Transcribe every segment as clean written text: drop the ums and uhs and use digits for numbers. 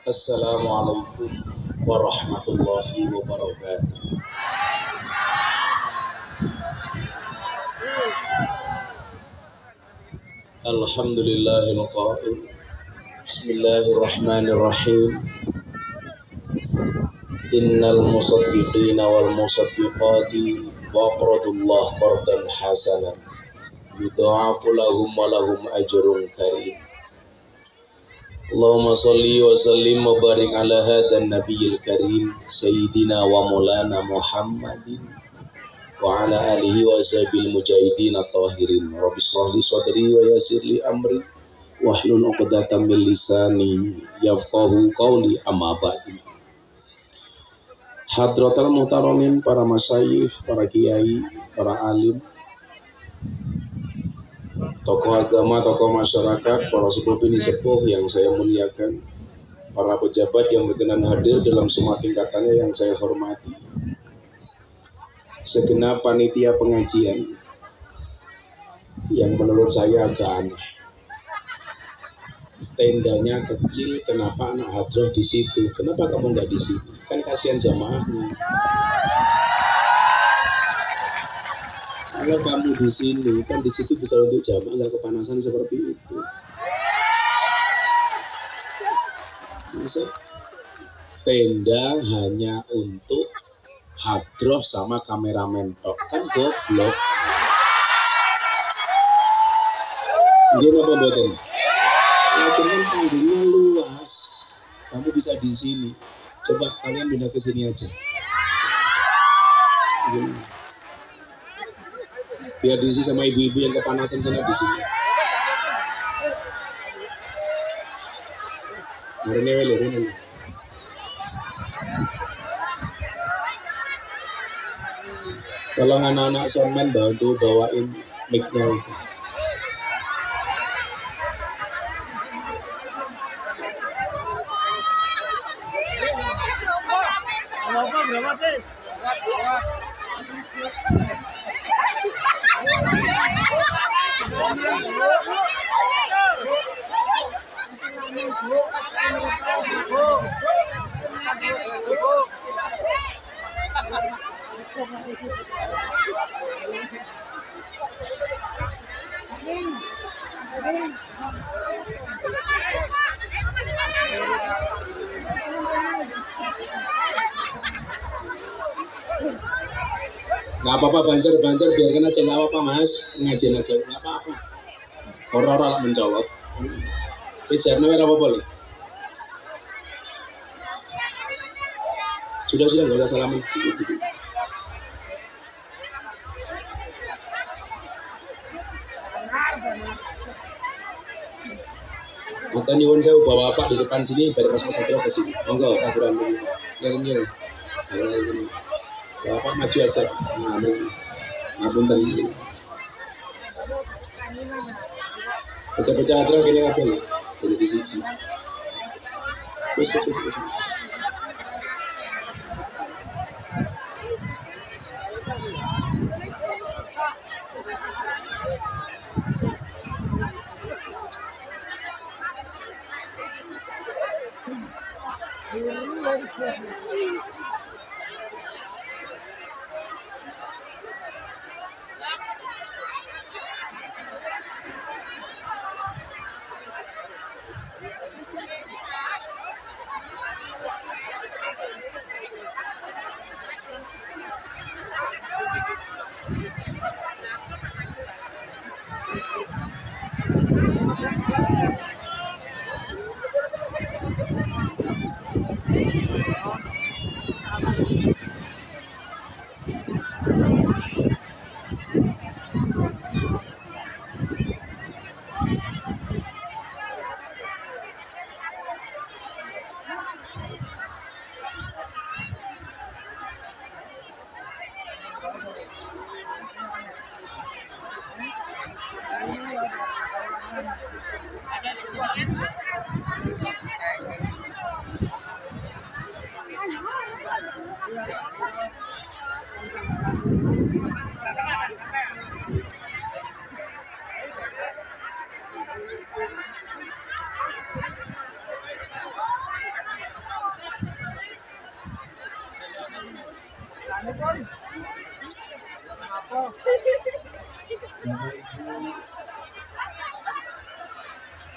Assalamualaikum warahmatullahi wabarakatuh. Alhamdulillahil qail. Bismillahirrahmanirrahim. Innal musaddiqina wal musaddiqati wa aqradullah qardan hasanan yudha'afu lahum wa lahum ajrun karim. Allahumma salli wa sallim wa barik ala hadan nabiyil karim sayyidina wa maulana Muhammadin wa ala alihi wa ashabil mujahidin at-tahirin. Rabbi shrah li sadri wa yassir li amri wahlul 'uqdatam min lisani yafqahu qawli, amma ba'du. Hadratul muhtaramin, para masyayikh, para kiai, para alim, tokoh agama, tokoh masyarakat, para sepuh bini sepuh yang saya muliakan, para pejabat yang berkenan hadir dalam semua tingkatannya yang saya hormati, segenap panitia pengajian yang menurut saya agak aneh. Tendanya kecil, kenapa anak hadroh di situ? Kenapa kamu nggak di sini? Kan kasihan jamaahnya. Kalau kamu di sini, kan di situ bisa untuk jamaah, nggak kepanasan seperti itu. Masa tenda hanya untuk hadroh sama kameramen tok, kan goblok. Dia apa buatan? Ya teman, panggungnya luas, kamu bisa di sini. Coba kalian pindah ke sini aja. Gini. Biar diisi sama ibu-ibu yang kepanasan sana di sini. Hari ini. Tolong anak-anak soundman bantu bawain mic-nya itu. Nggak apa-apa, banjar biarkan aja, nggak apa-apa mas, ngajin aja, nggak apa-apa. Orang-orang mencolot, bicaranya merah apa boleh? Sudah nggak usah salaman. Kita nyuwun saya bawa bapak di depan sini, dari pas satu ke sini. Monggo aturan dulu. Yang bapak maju aja. Nah, punten. Pecah-pecah aturan kene kabeh lho. Jadi di siji. Wis.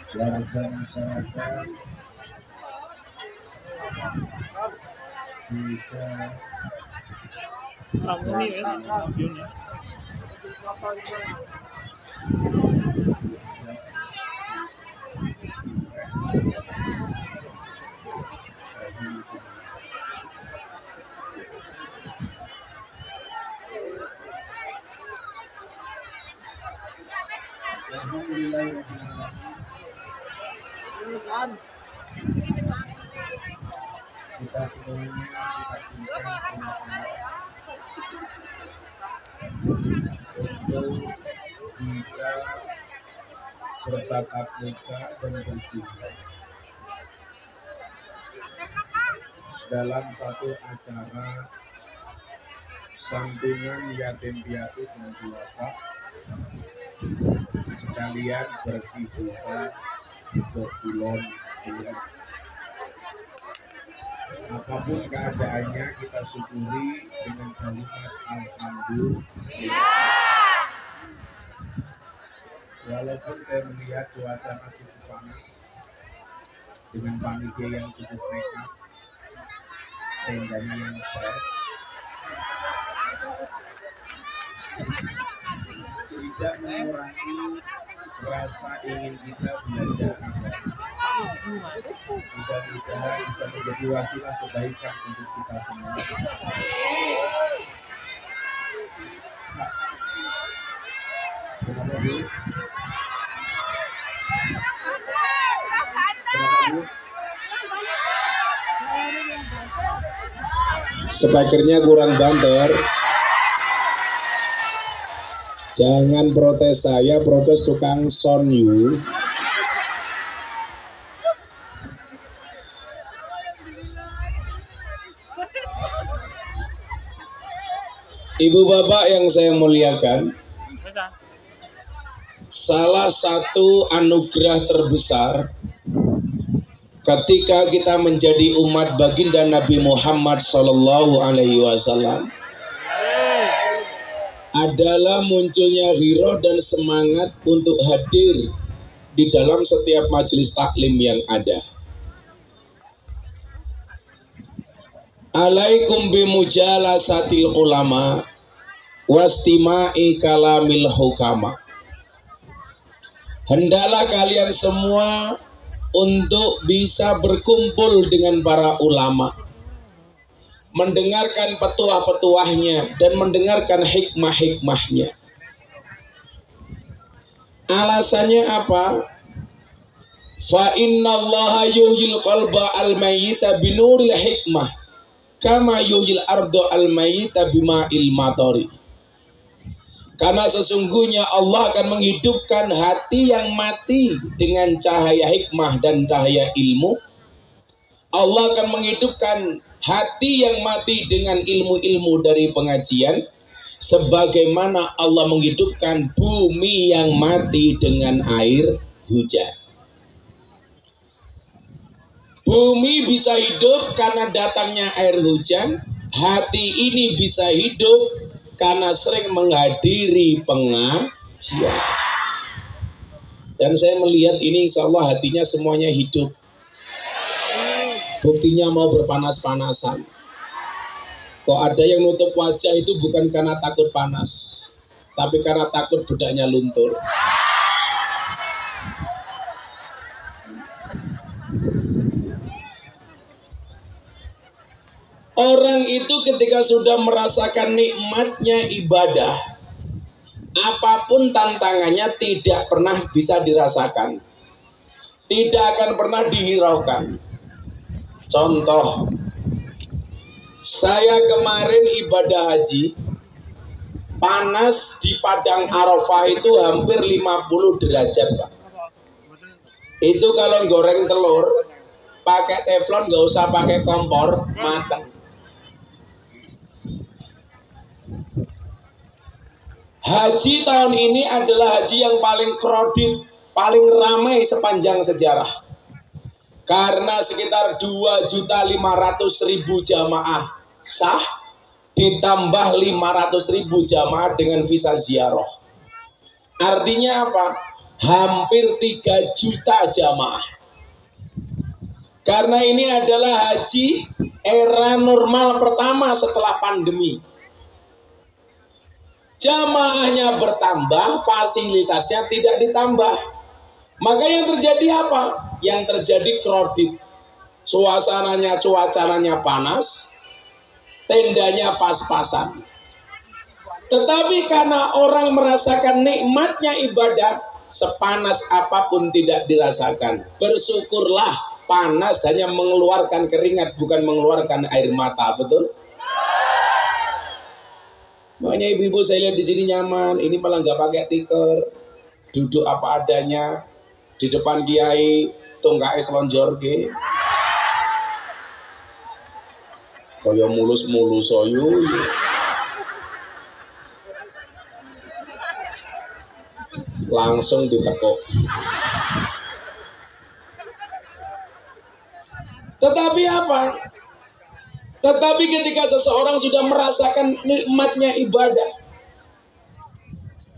warga masyarakat bisa kita semuanya untuk bisa bertatap muka dan berjumpa dalam satu acara santunan yatim piatu dan duafa, sekalian bersih dosa berbulan bulan. Apapun keadaannya kita syukuri dengan kalimat alhamdulillah. Walaupun saya melihat cuaca cukup panas dengan panitia yang cukup nekat, tendanya yang fresh, tidak mengurangi rasa ingin kita belajar agama. Mudah-mudahan bisa menjadi wasilah kebaikan untuk kita semua. Kenapa, Bu? Speakernya kurang banter. Jangan protes saya, protes tukang sound you. Ibu bapak yang saya muliakan, salah satu anugerah terbesar ketika kita menjadi umat baginda Nabi Muhammad SAW adalah munculnya giroh dan semangat untuk hadir di dalam setiap majelis taklim yang ada. Alaikum bimujalasatil ulama wastima'i kalamil hukama. Hendaklah kalian semua untuk bisa berkumpul dengan para ulama, mendengarkan petuah-petuahnya dan mendengarkan hikmah-hikmahnya. Alasannya apa? Fa innallaha yuhyil qalba al-mayyita binuril hikmah kama yuhyil ardo al-mayyita bima'il matori. Karena sesungguhnya Allah akan menghidupkan hati yang mati dengan cahaya hikmah dan cahaya ilmu. Allah akan menghidupkan hati yang mati dengan ilmu-ilmu dari pengajian, sebagaimana Allah menghidupkan bumi yang mati dengan air hujan. Bumi bisa hidup karena datangnya air hujan. Hati ini bisa hidup karena sering menghadiri pengajian. Dan saya melihat ini insya Allah hatinya semuanya hidup. Buktinya mau berpanas-panasan. Kok ada yang nutup wajah itu bukan karena takut panas, tapi karena takut bedaknya luntur. Orang itu ketika sudah merasakan nikmatnya ibadah, apapun tantangannya tidak pernah bisa dirasakan, tidak akan pernah dihiraukan. Contoh, saya kemarin ibadah haji, panas di Padang Arafah itu hampir 50 derajat, Pak. Itu kalau goreng telur, pakai teflon, nggak usah pakai kompor, matang. Haji tahun ini adalah haji yang paling crowded, paling ramai sepanjang sejarah. Karena sekitar 2.500.000 jamaah sah ditambah 500.000 jamaah dengan visa ziarah. Artinya apa? Hampir 3 juta jamaah. Karena ini adalah haji era normal pertama setelah pandemi. Jamaahnya bertambah, fasilitasnya tidak ditambah. Maka yang terjadi apa? Yang terjadi kredit. Suasananya, cuacanya panas, tendanya pas-pasan. Tetapi karena orang merasakan nikmatnya ibadah, sepanas apapun tidak dirasakan. Bersyukurlah, panas hanya mengeluarkan keringat, bukan mengeluarkan air mata, betul? Makanya ibu-ibu saya lihat di sini nyaman, ini malah nggak pakai tikar, duduk apa adanya di depan kiai, tongkake selonjorke, kaya mulus-mulus soyu, langsung ditekuk. Tetapi apa? Tetapi ketika seseorang sudah merasakan nikmatnya ibadah,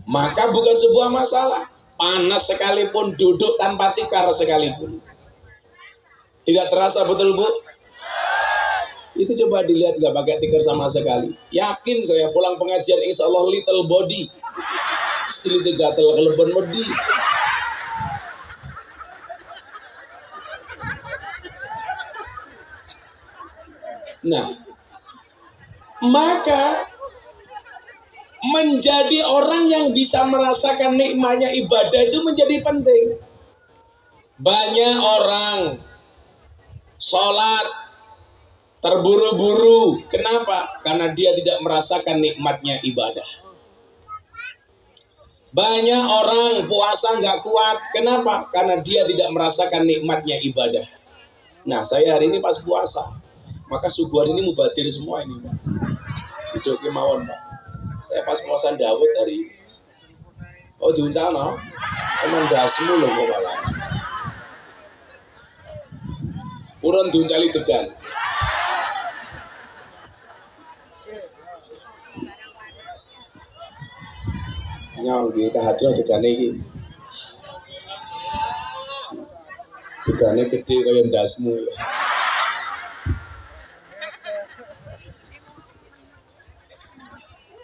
maka bukan sebuah masalah. Panas sekalipun, duduk tanpa tikar sekalipun, tidak terasa, betul Bu? Itu coba dilihat, nggak pakai tikar sama sekali. Yakin saya pulang pengajian insya Allah little body, seliti gatel kelebon medi. Nah, maka menjadi orang yang bisa merasakan nikmatnya ibadah itu menjadi penting. Banyak orang sholat terburu-buru. Kenapa? Karena dia tidak merasakan nikmatnya ibadah. Banyak orang puasa nggak kuat. Kenapa? Karena dia tidak merasakan nikmatnya ibadah. Nah, saya hari ini pas puasa, maka subuhan ini mubadir semua ini, Pak. Hidup kemauan, Pak. Saya pas puasa Dawud hari ini. Oh, diuncal, no? Emang dasmu loh, kok malah. Purun diuncali degan. Nyong, kita hadir degane ini. Degane gede kaya dasmu.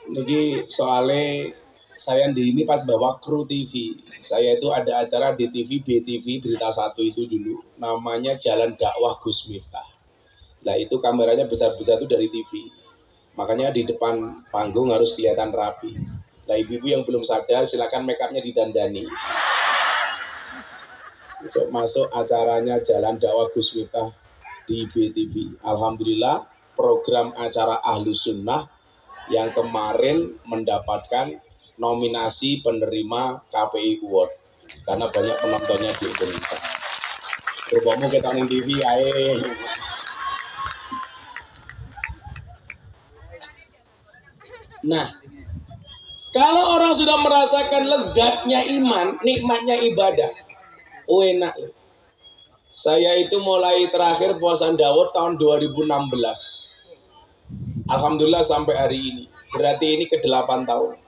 Niki soalnya saya di ini pas bawa kru TV. Saya itu ada acara di TV, BTV, Berita 1 itu dulu. Namanya Jalan Dakwah Gus Miftah. Nah itu kameranya besar-besar itu dari TV. Makanya di depan panggung harus kelihatan rapi. Nah ibu-ibu yang belum sadar silakan make upnya didandani. Masuk acaranya Jalan Dakwah Gus Miftah di BTV. Alhamdulillah program acara Ahlus Sunnah yang kemarin mendapatkan nominasi penerima KPI Award karena banyak penontonnya di Indonesia. Cobamu kita ning TV ae. Nah, kalau orang sudah merasakan lezatnya iman, nikmatnya ibadah, enak. Saya itu mulai terakhir puasa Dawud tahun 2016. Alhamdulillah sampai hari ini. Berarti ini ke-8 tahun.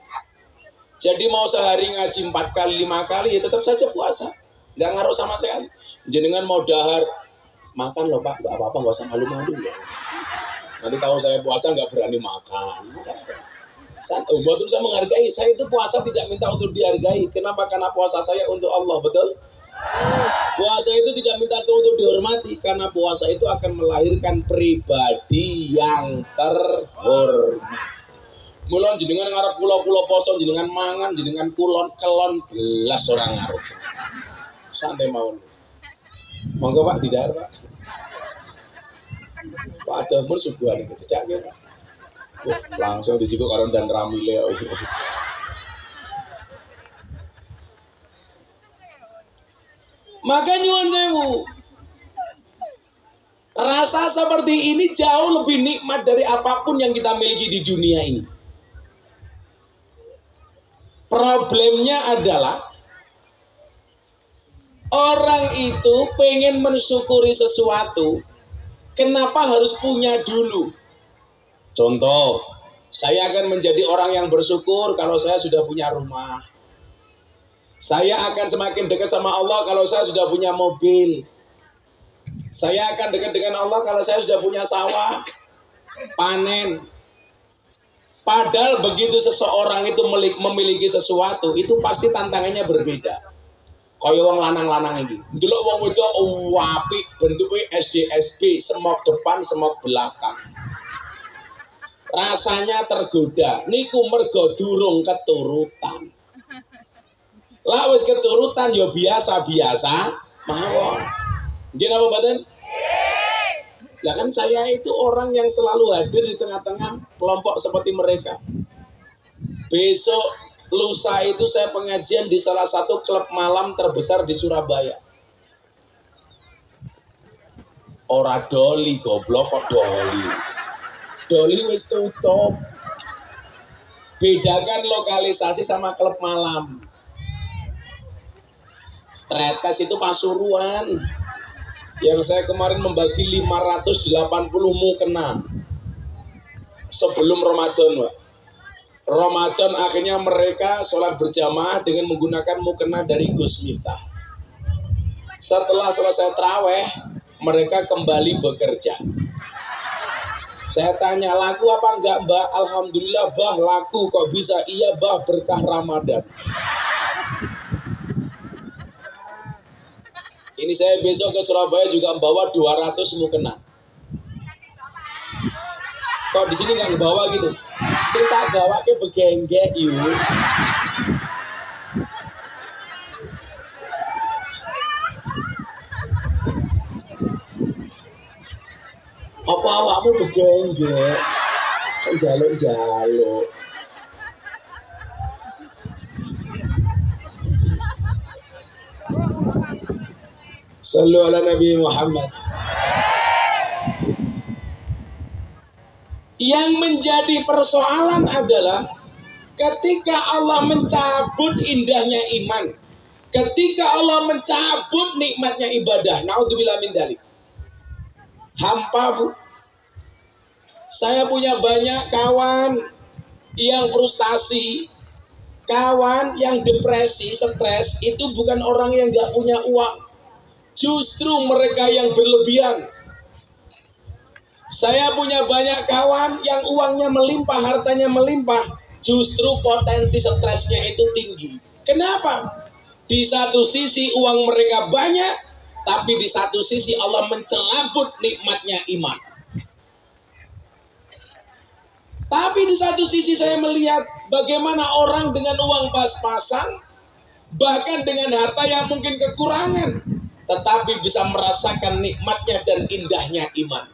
Jadi mau sehari ngaji 4 kali, 5 kali, ya tetap saja puasa. Nggak ngaruh sama sekali. Jenengan mau dahar, makan loh Pak, nggak apa-apa, nggak usah malu-malu ya. Nanti tahu saya puasa nggak berani makan. Betul, saya menghargai. Saya itu puasa tidak minta untuk dihargai. Kenapa? Karena puasa saya untuk Allah, betul? Puasa itu tidak minta untuk dihormati, karena puasa itu akan melahirkan pribadi yang terhormat. Mulon jenengan ngarep pulau-pulau poso, jenengan mangan, jenengan kulon kelon gelas orang ngarep. Santai mawon. Monggo Pak didahar Pak. Pak ada mun subuhan iki cedake Pak. Langsung dijiko karo dan ramile. Maka nyuwun sewu, rasa seperti ini jauh lebih nikmat dari apapun yang kita miliki di dunia ini. Problemnya adalah orang itu pengen mensyukuri sesuatu, kenapa harus punya dulu? Contoh, Saya akan menjadi orang yang bersyukur kalau saya sudah punya rumah. Saya akan semakin dekat sama Allah kalau saya sudah punya mobil. Saya akan dekat dengan Allah kalau saya sudah punya sawah, panen. Padahal begitu seseorang itu memiliki sesuatu, itu pasti tantangannya berbeda. Kaya wong lanang-lanang iki. Ndelok wong wedok apik, bentuke SDSB, semok depan, semok belakang. Rasanya tergoda. Niku mergo durung keturutan. Lah wis keturutan ya biasa-biasa mawon. Nggih napa mboten? Lah kan saya itu orang yang selalu hadir di tengah-tengah kelompok seperti mereka. Besok lusa itu saya pengajian di salah satu klub malam terbesar di Surabaya. Ora doli goblok kok doli. Doli wis tutup. Bedakan lokalisasi sama klub malam. Tretes itu Pasuruan. Yang saya kemarin membagi 580 mukena sebelum Ramadan, Pak. Ramadan akhirnya mereka sholat berjamaah dengan menggunakan mukena dari Gus Miftah. Setelah selesai taraweh, mereka kembali bekerja. Saya tanya, laku apa enggak, Mbak? Alhamdulillah, Bah, laku. Kok bisa? Iya, Bah, berkah Ramadan. Ini saya besok ke Surabaya juga membawa 200 mukena. Kok di sini nggak bawa gitu? Sing tak gawa ke begenggek yuk. Apa awakmu begenggek? Jaluk-jaluk. Sallu ala Nabi Muhammad. Yang menjadi persoalan adalah ketika Allah mencabut indahnya iman, ketika Allah mencabut nikmatnya ibadah. Naudzubillah min dzalik. Hampa, Bu. Saya punya banyak kawan yang frustasi, kawan yang depresi, stres, itu bukan orang yang gak punya uang. Justru mereka yang berlebihan. Saya punya banyak kawan yang uangnya melimpah, hartanya melimpah. Justru potensi stresnya itu tinggi. Kenapa? Di satu sisi uang mereka banyak, tapi di satu sisi Allah mencelabut nikmatnya iman. Tapi di satu sisi saya melihat bagaimana orang dengan uang pas-pasan, bahkan dengan harta yang mungkin kekurangan, tetapi bisa merasakan nikmatnya dan indahnya iman.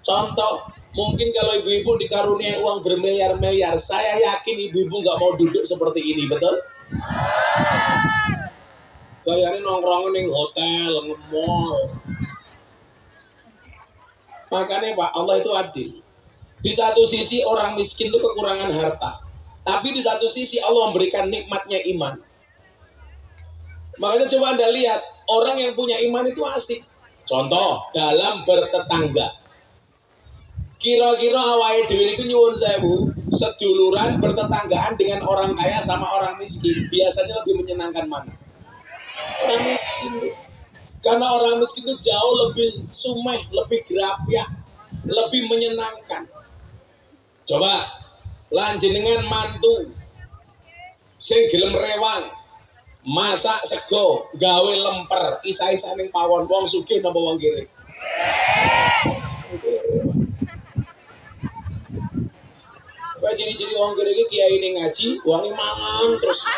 Contoh, mungkin kalau ibu-ibu dikaruniai uang bermiliar-miliar, saya yakin ibu-ibu nggak mau duduk seperti ini, betul? Kayaknya nongkrongin di hotel, nge-mall. Makanya Pak, Allah itu adil. Di satu sisi orang miskin itu kekurangan harta, tapi di satu sisi Allah memberikan nikmatnya iman. Makanya coba Anda lihat, orang yang punya iman itu asik. Contoh, dalam bertetangga. Kira-kira awake dhewe niku nyuwun sewu, seduluran bertetanggaan dengan orang kaya sama orang miskin, biasanya lebih menyenangkan mana? Orang miskin. Karena orang miskin itu jauh lebih sumeh, lebih gerapiak, lebih menyenangkan. Coba lanjenengan mantu sing gelem rewang, masak sego, gawe lemper, isa-isa ning pawon, wong sugih napa wong kiri? Kayak ciri-ciri wong kiri iki kiai ning ngaji, wonge mangan terus.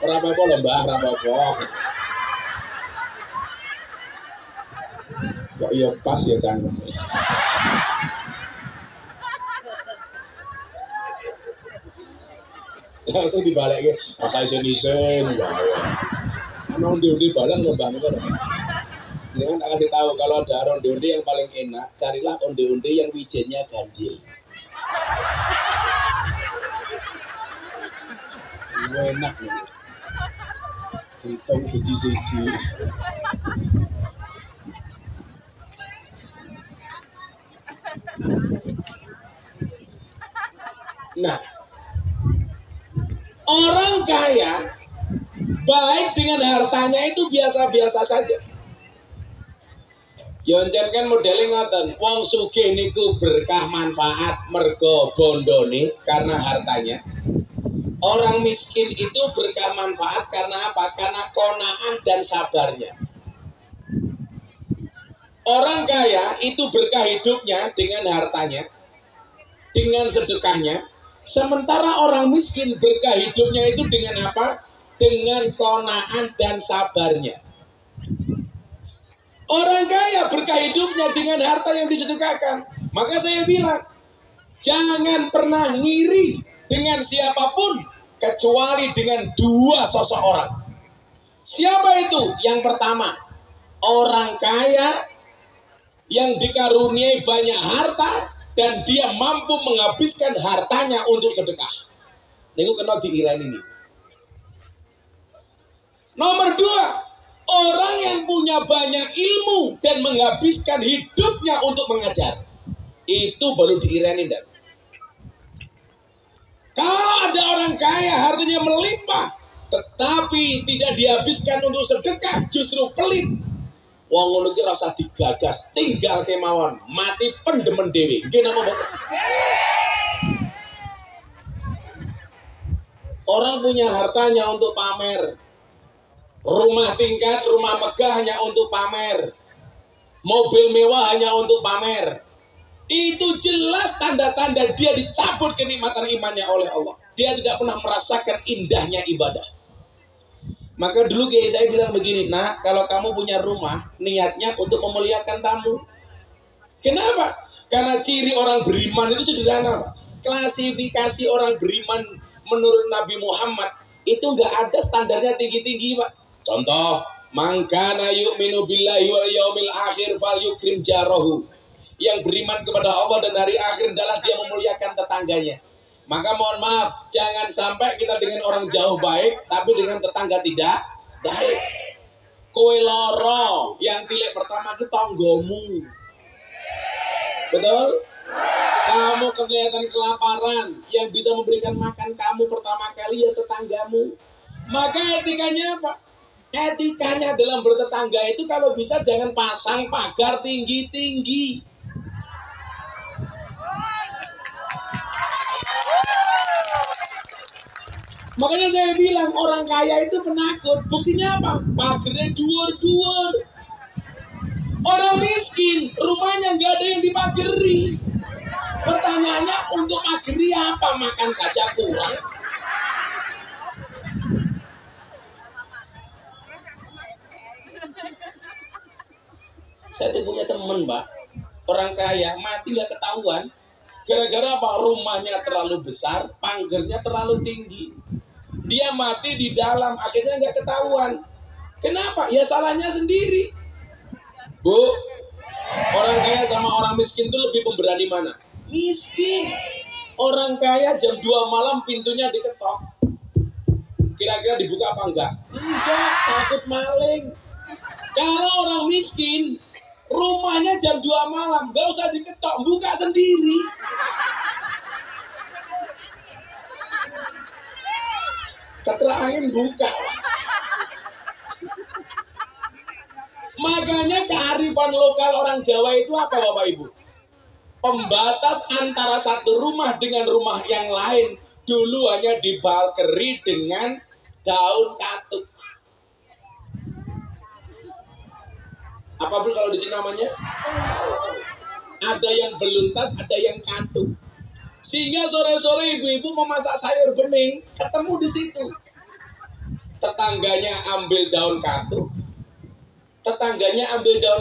Ora apa-apa lho, Mbah, ora apa-apa. Kok iya pas ya cangkem. Langsung dibalik rasa isen-isen ya. Ana undi-undi barang lho Mbah niku. Dengan tak kasih tahu kalau ada ronde-onde yang paling enak, carilah onde-onde yang wijennya ganjil. Enak nih. Hitung siji-siji. Orang kaya baik dengan hartanya itu biasa-biasa saja. Yoncen kan modelnya ngoten, wong sugih niku berkah manfaat mergo bondone karena hartanya. Orang miskin itu berkah manfaat karena apa? Karena qanaah dan sabarnya. Orang kaya itu berkah hidupnya dengan hartanya, dengan sedekahnya. Sementara orang miskin berkah hidupnya itu dengan apa? Dengan qanaah dan sabarnya. Orang kaya berkah hidupnya dengan harta yang disedekahkan. Maka saya bilang, jangan pernah ngiri dengan siapapun kecuali dengan dua sosok orang. Siapa itu? Yang pertama, orang kaya yang dikaruniai banyak harta dan dia mampu menghabiskan hartanya untuk sedekah. Niku kena diirani ini. Nomor dua, orang yang punya banyak ilmu dan menghabiskan hidupnya untuk mengajar. Itu baru diirani, dan kalau ada orang kaya hartanya melimpah tetapi tidak dihabiskan untuk sedekah, justru pelit. Wong ngono ki rasa digagas, tinggal kemawon, mati pendemen dhewe. Nggih napa mboten? Orang punya hartanya untuk pamer. Rumah tingkat, rumah megah hanya untuk pamer. Mobil mewah hanya untuk pamer. Itu jelas tanda-tanda dia dicabut kenikmatan imannya oleh Allah. Dia tidak pernah merasakan indahnya ibadah. Maka dulu kayak saya bilang begini, nah kalau kamu punya rumah, niatnya untuk memuliakan tamu. Kenapa? Karena ciri orang beriman itu sederhana. Klasifikasi orang beriman menurut Nabi Muhammad itu nggak ada standarnya tinggi-tinggi, Pak. Contoh, mangkana yu'minu billahi wal yaumil akhir fal yukrim jarahu. Yang beriman kepada Allah dan hari akhir adalah dia memuliakan tetangganya. Maka mohon maaf, jangan sampai kita dengan orang jauh baik, tapi dengan tetangga tidak baik. Kowe loro, yang tilik pertama itu tanggomu. Betul? Kamu kelihatan kelaparan, yang bisa memberikan makan kamu pertama kali ya tetanggamu. Maka etikanya apa? Etikanya dalam bertetangga itu kalau bisa jangan pasang pagar tinggi-tinggi. Makanya saya bilang orang kaya itu penakut. Buktinya apa? Pagernya duor-duor. Orang miskin, rumahnya nggak ada yang dipageri. Pertanyaannya, untuk pageri apa? Makan saja kurang. Saya tuh punya temen, Pak. Orang kaya mati nggak ketahuan. Gara-gara apa? Rumahnya terlalu besar, pagernya terlalu tinggi. Dia mati di dalam, akhirnya nggak ketahuan. Kenapa? Ya salahnya sendiri. Bu, orang kaya sama orang miskin itu lebih pemberani mana? Miskin. Orang kaya jam 2 malam pintunya diketok. Kira-kira dibuka apa enggak? Enggak, takut maling. Kalau orang miskin, rumahnya jam 2 malam, nggak usah diketok, buka sendiri. Ketra angin buka. Makanya kearifan lokal orang Jawa itu apa, Bapak Ibu? Pembatas antara satu rumah dengan rumah yang lain dulu hanya dibalkeri dengan daun katuk. Apa pun kalau di sini namanya? Ada yang beluntas, ada yang katuk. Sehingga sore-sore ibu-ibu memasak sayur bening, ketemu di situ. Tetangganya ambil daun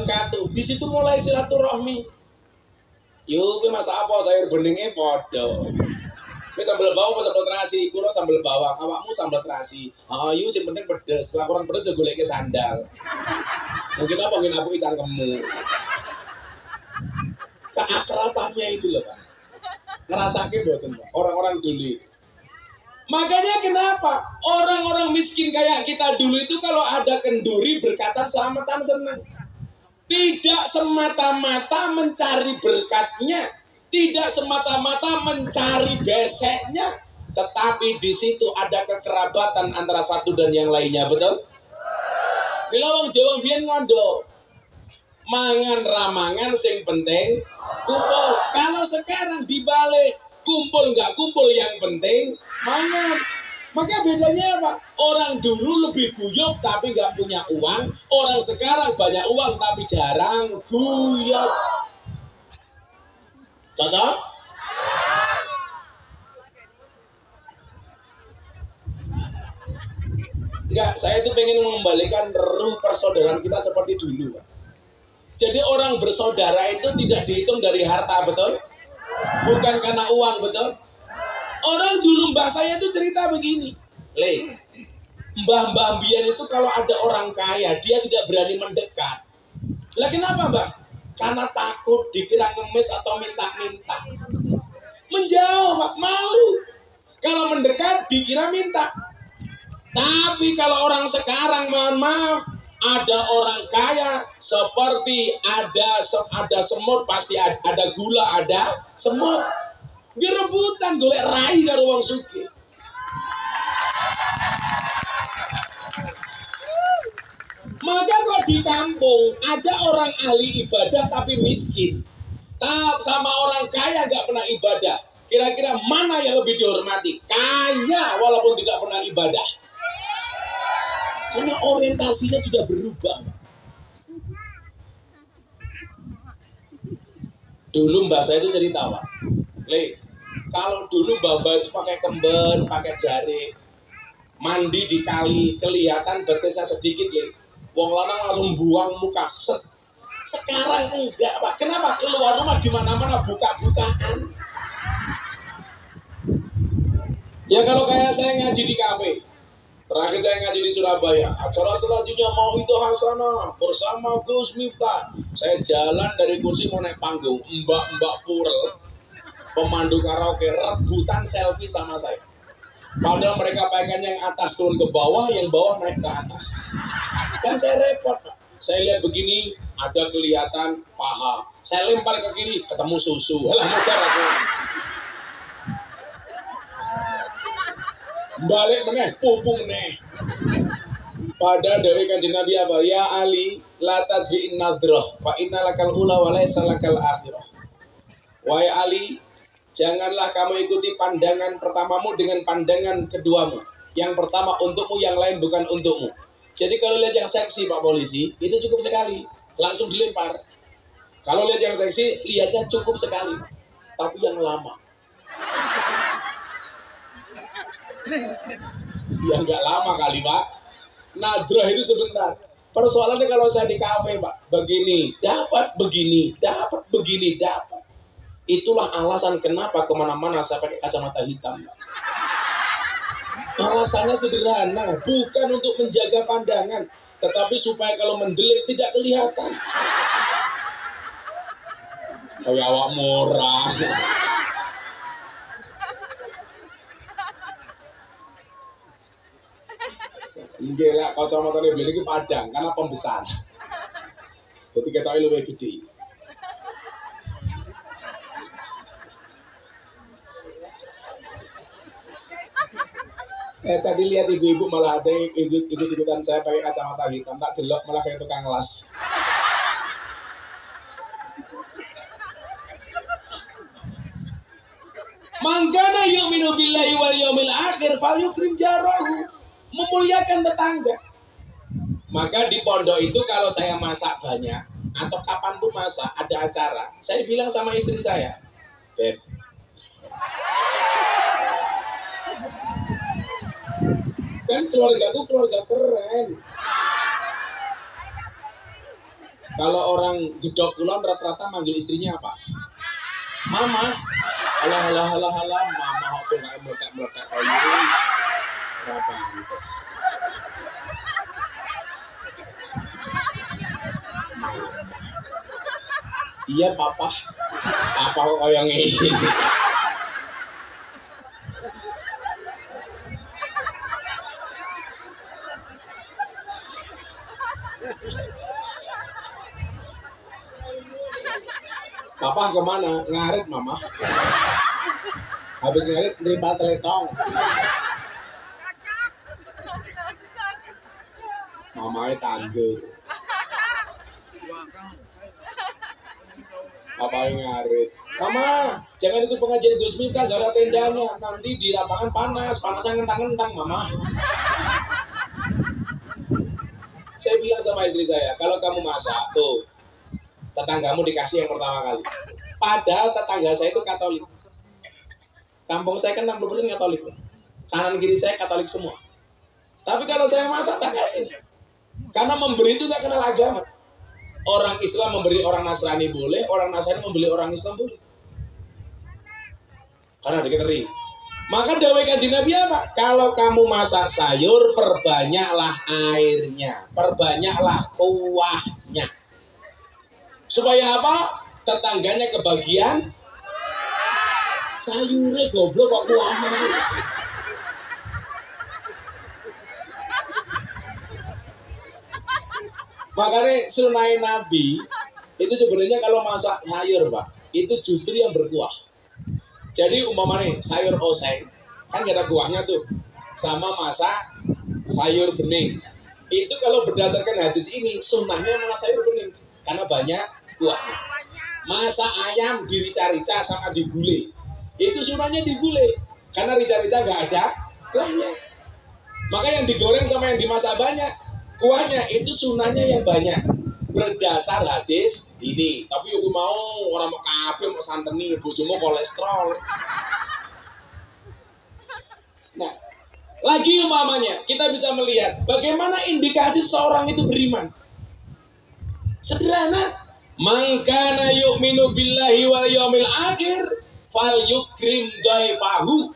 katuk, di situ mulai silaturahmi. Yuk, masak apa sayur beningnya podo. Ini sambal bawang apa sambal terasi? Kulo sambal bawang, awakmu sambal terasi. Oh, yuk sing penting pedes. Lah kurang pedes ya goleke sandal. Mungkin apa ngin aku cangkemmu. Keakrabannya itu loh, Pak. Ngerasake mboten, Pak. Orang-orang dulu. Makanya kenapa orang-orang miskin kayak kita dulu itu kalau ada kenduri berkatan selamatan senang. Tidak semata-mata mencari berkatnya, tidak semata-mata mencari beseknya, tetapi di situ ada kekerabatan antara satu dan yang lainnya, betul? Bila wong Jawa biyen ngondo, mangan ramangan sing penting kumpul. Kalau sekarang dibalik, kumpul nggak kumpul yang penting mangan. Maka bedanya apa? Orang dulu lebih guyup tapi nggak punya uang. Orang sekarang banyak uang tapi jarang guyup. Cocok? Enggak, saya itu pengen mengembalikan ruh persaudaraan kita seperti dulu, Pak. Jadi orang bersaudara itu tidak dihitung dari harta, betul? Bukan karena uang, betul? Orang dulu mbah saya itu cerita begini, mbah-mbah Bian itu kalau ada orang kaya, dia tidak berani mendekat. Lah kenapa, Mbak? Karena takut dikira ngemis atau minta-minta. Menjauh, Pak, malu. Kalau mendekat dikira minta. Tapi kalau orang sekarang, mohon maaf, ada orang kaya seperti ada semut, pasti ada gula, ada semut. Gerebutan golek rai karo wong sugih. Maka kok di kampung ada orang ahli ibadah tapi miskin, sama orang kaya gak pernah ibadah. Kira-kira mana yang lebih dihormati? Kaya walaupun tidak pernah ibadah. Karena orientasinya sudah berubah. Dulu mbak saya itu cerita, Pak. Kalau dulu mbak-mbak itu pakai kemben, pakai jari, mandi di kali, kelihatan betisnya sedikit, wong lanang langsung buang muka, set. Sekarang enggak, Pak. Kenapa? Keluar rumah di mana-mana buka-bukaan. Ya kalau kayak saya ngaji di kafe. Terakhir saya ngaji di Surabaya. Acara selanjutnya mau itu Hasanah bersama Gus Miftah. Saya jalan dari kursi mau naik panggung, mbak-mbak purel, pemandu karaoke rebutan selfie sama saya. Padahal mereka pengen yang atas turun ke bawah, yang bawah naik ke atas. Kan saya repot, Pak. Saya lihat begini, ada kelihatan paha. Saya lempar ke kiri, ketemu susu. Lah mudah aku. Balik meneh, pupung meneh. Pada dari Kanjeng Nabi apa? Ya Ali, la tasbi'in nadrah, fa innalakal ula wa laysa lakal akhirah. Wahai Ali, janganlah kamu ikuti pandangan pertamamu dengan pandangan keduamu. Yang pertama untukmu, yang lain bukan untukmu. Jadi kalau lihat yang seksi, Pak Polisi, itu cukup sekali, langsung dilempar. Kalau lihat yang seksi, lihatnya cukup sekali, tapi yang lama. Ya nggak lama kali, Pak. Nadrah itu sebentar. Persoalannya kalau saya di kafe, Pak, begini, dapat begini, dapat begini, dapat. Itulah alasan kenapa kemana-mana saya pakai kacamata hitam, Pak. Alasannya sederhana, bukan untuk menjaga pandangan, tetapi supaya kalau mendelik tidak kelihatan. Kayak awak murah. Gila, kacamata ini beli ini padang karena pembesar. Jadi kita lebih gede. Saya tadi lihat ibu-ibu malah ada yang ikut-ikutan saya pakai kacamata hitam, tak delok malah kayak tukang las. Mangkana yu'minu billahi wal yawmil akhir falyukrim jarahu. Memuliakan tetangga. Maka di pondok itu kalau saya masak banyak atau kapanpun masak ada acara, saya bilang sama istri saya, Beb, kan keluargaku keluarga keren. Kalau orang gedok kulon rata-rata manggil istrinya apa? Mama. Halah, mama aku nggak meletak-meletak ayo. Berapa pantes? Iya papa kok yang ini. Papa kemana? Ngarit mama. Habis ngarit nerima teletong. Mamanya tandur. Papanya ngarit. Mama, jangan ikut pengajian Gus Miftah, gak ada tendanya. Nanti di lapangan panasnya ngentang-ngentang, Mama. Saya bilang sama istri saya, kalau kamu masak, tuh, tetanggamu dikasih yang pertama kali. Padahal tetangga saya itu Katolik. Kampung saya kan 60% Katolik. Kanan kiri saya Katolik semua. Tapi kalau saya masak, tak kasih. Karena memberi itu gak kenal agama. Orang Islam memberi orang Nasrani boleh, orang Nasrani membeli orang Islam boleh. Karena ada keteri. Maka dawai kanjeng Nabi apa? Kalau kamu masak sayur, perbanyaklah airnya, perbanyaklah kuahnya. Supaya apa? Tetangganya kebagian sayurnya, goblok kok kuahnya. Makanya sunai Nabi itu sebenarnya kalau masak sayur, Pak, itu justru yang berkuah. Jadi umpamanya sayur oseng kan gak ada kuahnya tuh, sama masak sayur bening. Itu kalau berdasarkan hadis ini sunnahnya malah sayur bening karena banyak kuahnya. Masak ayam dirica-rica sama digulai, itu sunnahnya digulai karena rica-rica gak ada kuahnya. Maka yang digoreng sama yang dimasak banyak kuahnya, itu sunnahnya yang banyak berdasar hadis ini. Tapi aku mau orang mau kabeh mau santeni, bojomu kolesterol. Nah, lagi umpamanya kita bisa melihat bagaimana indikasi seorang itu beriman. Sederhana, man kana yu'minu billahi wal yaumil akhir falyukrim dhaifahu.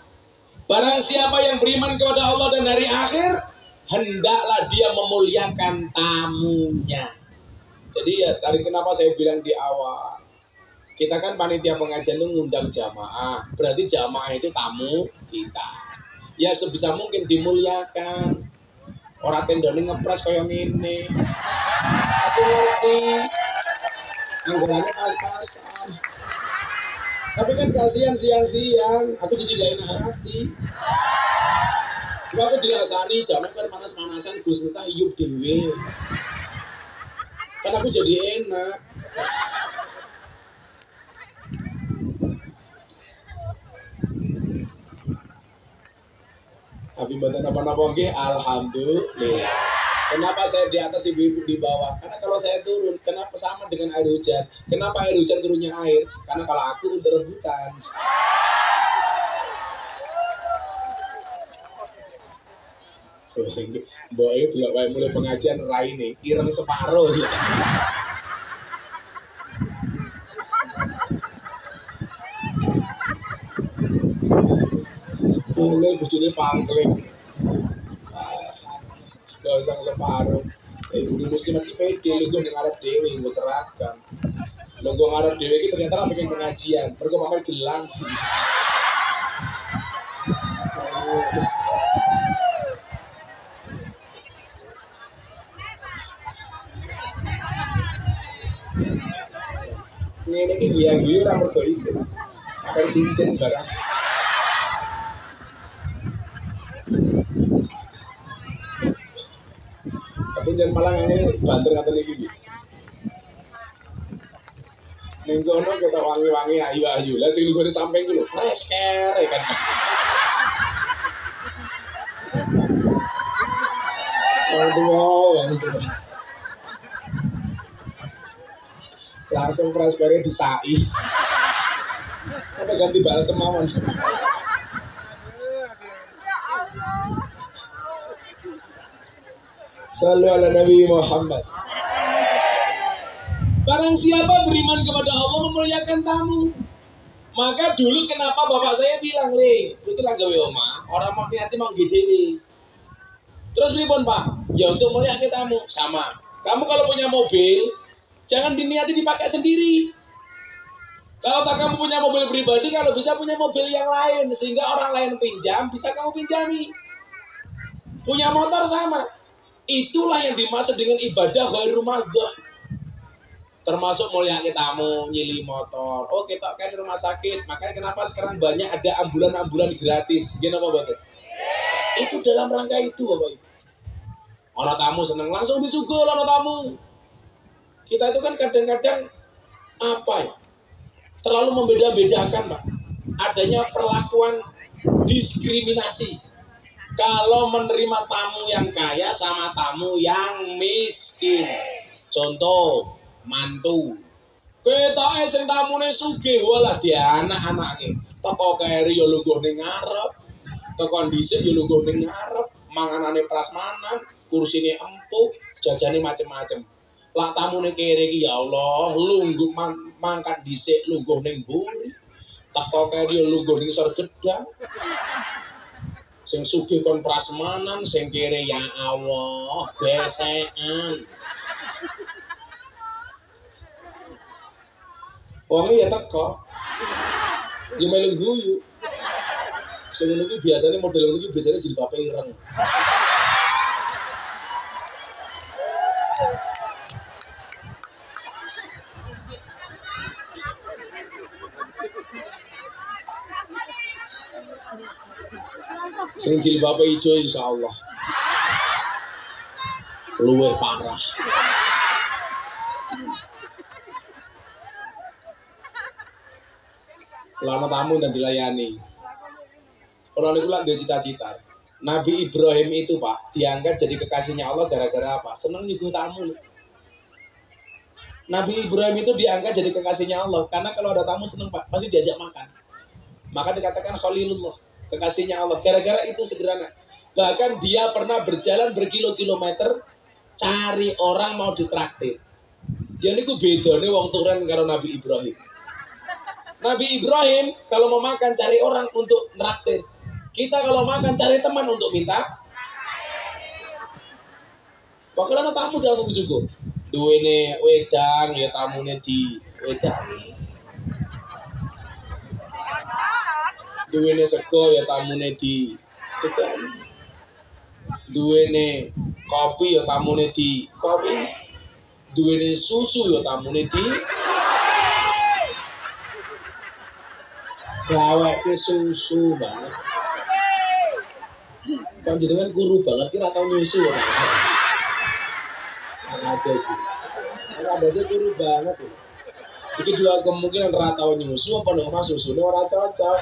Barang siapa yang beriman kepada Allah dan hari akhir, hendaklah dia memuliakan tamunya. Jadi ya dari kenapa saya bilang di awal, kita kan panitia pengajian itu ngundang jamaah, berarti jamaah itu tamu kita. Ya sebisa mungkin dimuliakan. Orang tendone ngepres kayak gini. Aku ngerti. Anggarannya pas-pasan. Tapi kan kasihan siang-siang, aku jadi gak enak hati. Aku dirasani jamak kan panas-panasan Gus Miftah hiup dewe. Kan aku jadi enak. Tapi mboten apa-apa nggih, alhamdulillah. Kenapa saya di atas, ibu-ibu di bawah? Karena kalau saya turun, kenapa sama dengan air hujan? Kenapa air hujan turunnya air? Karena kalau aku untuk rebutan. Mbak E belum mulai pengajian raine ireng separuh. Mulai bujune pangkling. Gak usah separuh. Ibu muslim iki pede lho gue ngarep dhewe nggo seragam. Lho gue ngarep dhewe iki ternyata bikin pengajian, mergo pamer gelang. Ini iki guyu ora mergo isin. Apa cincin barang. Tapi jangan malah ngene banter ngaten iki. Ning kono kita wangi-wangi ayu-ayu. Lah sing luwih samping ku lho, fresh care kan. Langsung fresh care disai. Apa ganti balas semawon. Sallu ala Nabi Muhammad. Barang siapa beriman kepada Allah memuliakan tamu. Maka dulu kenapa bapak saya bilang, "Le, itu lah gawe omah, orang mau niati mau gede." Terus pripun, Pak? Ya untuk muliakan tamu. Sama. Kamu kalau punya mobil, jangan diniati dipakai sendiri. Kalau tak kamu punya mobil pribadi, kalau bisa punya mobil yang lain sehingga orang lain pinjam bisa kamu pinjami. Punya motor sama. Itulah yang dimaksud dengan ibadah ghairu madhah. Termasuk mulia tamu, nyili motor. Oh kita kan di rumah sakit, makanya kenapa sekarang banyak ada ambulan-ambulan gratis. Gini apa Bapak? Itu dalam rangka itu Bapak Ibu. Orang tamu seneng langsung disugul orang tamu. Kita itu kan kadang-kadang apa ya? Terlalu membeda-bedakan Pak. Adanya perlakuan diskriminasi. Kalau menerima tamu yang kaya sama tamu yang miskin. Contoh mantu kita sing tamune sugih walah di anak-anake teko keri yo lungguh ning ngarep teko dhisik yo lungguh ning ngarep manganane prasmanan kursine empuk jajane macem-macem lah tamune keri iki ya Allah lungguh mangkat dhisik lungguh ning mburi teko keri yo lungguh ning sor gedang sing sugih kon prasmanan sing keri ya Allah besekan. Wongnya ya teko, dia melu guyu. Sebelum itu biasanya model ini biasanya jilbabnya ireng. Sing jilbabnya hijau insya Allah, luwih parah. Lama tamu dan dilayani. Kalau niku lak dia cita-cita. Nabi Ibrahim itu Pak diangkat jadi kekasihnya Allah gara-gara apa? Seneng nyuguh tamu. Nabi Ibrahim itu diangkat jadi kekasihnya Allah karena kalau ada tamu seneng Pak pasti diajak makan. Maka dikatakan Khalilullah, kekasihnya Allah. Gara-gara itu sederhana. Bahkan dia pernah berjalan berkilo-kilometer cari orang mau ditraktir. Ya niku bedane wong turen karo Nabi Ibrahim. Nabi Ibrahim kalau mau makan cari orang untuk traktir. Kita kalau makan cari teman untuk minta. Pokoknya tamu langsung disuguh. Duwene wedang ya tamune di wedangi. Duwene sego ya tamune di segani. Duwene kopi ya tamune di kopi. Duwene susu ya tamune di gawe ke susu banget. Panjenengan guru banget kira tau nyusu ya. Ada sih. Ada sih guru banget ya. Iki dua kemungkinan ora tau nyusu apa nek mas susune ora cocok.